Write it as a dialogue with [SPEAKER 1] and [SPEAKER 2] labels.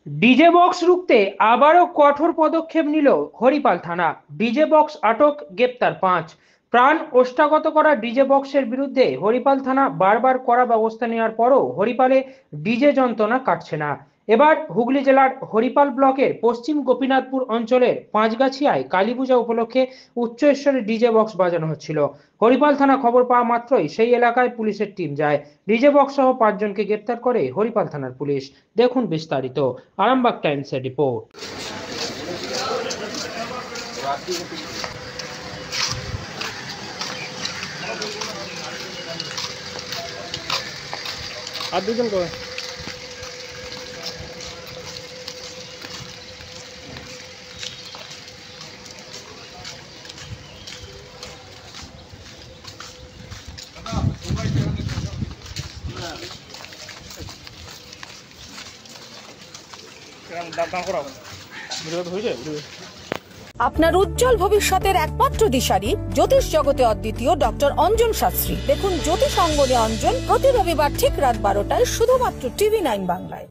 [SPEAKER 1] DJ box রুখতে আবারও কঠোর পদক্ষেপ নিল হরিপাল থানা। ডিজে বক্স আটক, গ্রেপ্তার 5। প্রাণ ওষ্ঠাগত করা ডিজে বক্সের বিরুদ্ধে হরিপাল থানা বারবার কড়া ব্যবস্থা নেওয়ার পরও হরিপালে ডিজে যন্ত্রণা কাটছে না। এবার হুগলি জেলার হরিপাল ব্লকের পশ্চিম গোপীনাথপুর অঞ্চলের পাঁচগাছিয়ায় কালী পূজা উপলক্ষে উচ্চস্তরের ডিজে বক্স বাজানো হচ্ছিল। হরিপাল থানা খবর পাওয়া মাত্রই সেই এলাকায় পুলিশের টিম যায়। ডিজে বক্স সহ 5 জনকে গ্রেপ্তার করে হরিপাল থানার পুলিশ। দেখুন বিস্তারিত আরামবাগ টাইমসের রিপোর্ট।
[SPEAKER 2] আর দুজন করে
[SPEAKER 3] আপনার উজ্জ্বল ভবিষ্যতের একমাত্র দিশারি জ্যোতিষ জগতে অদ্বিতীয় ডক্টর অঞ্জন শাস্ত্রী। দেখুন জ্যোতিষ অঙ্গনে অঞ্জন প্রতি রবিবার ঠিক রাত 12টায় শুধুমাত্র TV9 বাংলায়।